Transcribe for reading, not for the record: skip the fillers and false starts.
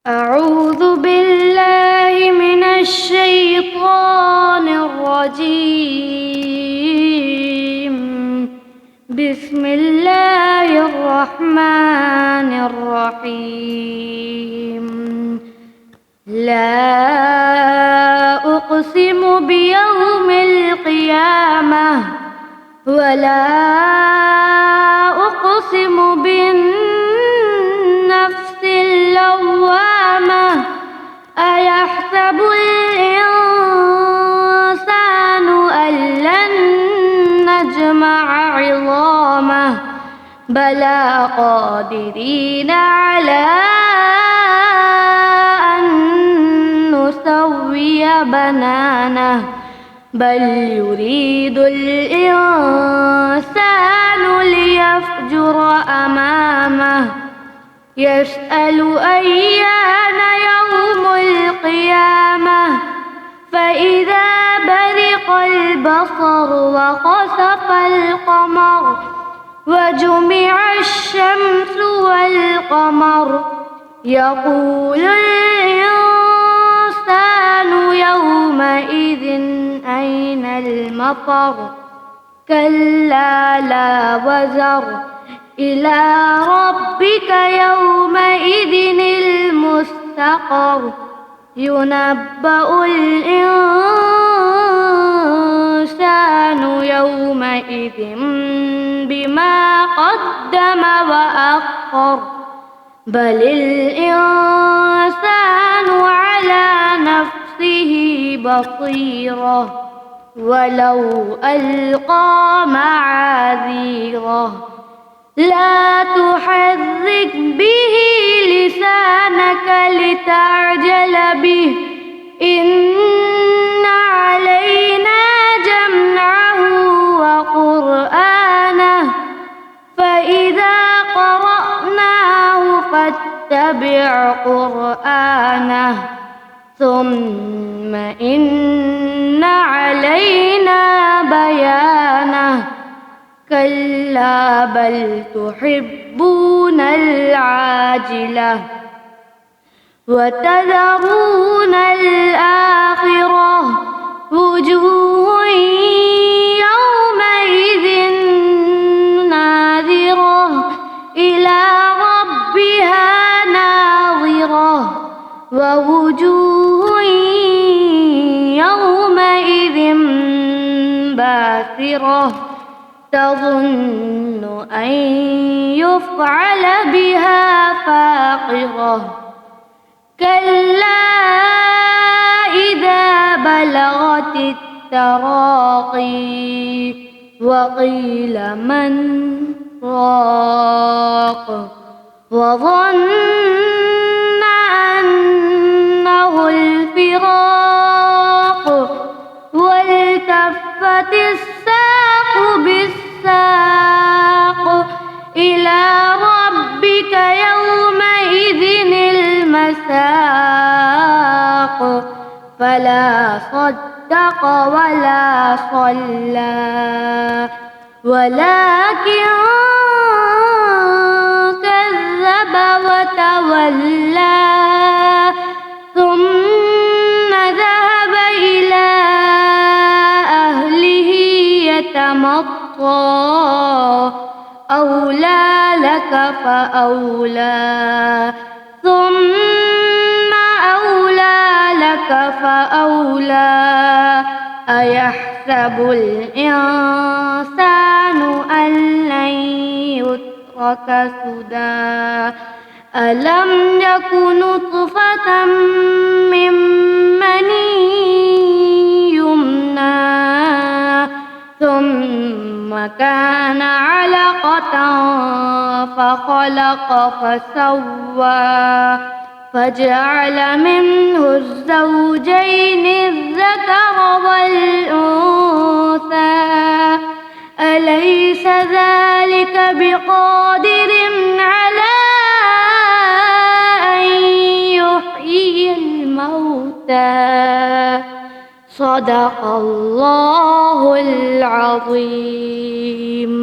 أعوذ بالله من الشيطان الرجيم. بسم الله الرحمن الرحيم. لا أقسم بيوم القيامة ولا أقسم بالنفس اللوامة. أيحسب الإنسان أن لن نجمع عظامه بلى قادرين على أن نسوي بنانه بل يريد الإنسان ليفجر أمامه يسأل أيان يوم القيامة فإذا برق البصر وخسف القمر وجمع الشمس والقمر يقول الإنسان يومئذ أين المفر. كلا لا وزر إلى ربك يومئذ المستقر. ينبأ الإنسان يومئذ بما قدم وأخر بل الإنسان على نفسه بصيرة ولو ألقى معاذيره. لا تحرك به لسانك لتعجل به إن علينا جمعه وقرآنه فإذا قرأناه فاتبع قرآنه ثم إن علينا بيانه. كلا بل تحبون العاجلة وتذرون الآخرة وجوه يومئذ ناظرة إلى ربها ناظرة ووجوه يومئذ باسرة تظن أن يفعل بها فاقرة. كلا إذا بلغت التراقي وقيل من راق وظن أنه الفراق والتفت الساق بالساق إلى ربك يومئذ المساق. فلا صدق ولا صلى ولكن كذب وتولى ثم ذهب إلى أهله يتمطى. أولى لك فأولى ثم أولى لك فأولى. أيحسب الإنسان أن لن يترك سدى. ألم يك نطفة من مني يمنى ثم كان علقة فخلق فسوى فجعل منه الزوجين الذكر والأنثى. أليس ذلك بقادر على أن يحيي الموتى. صدق الله العظيم.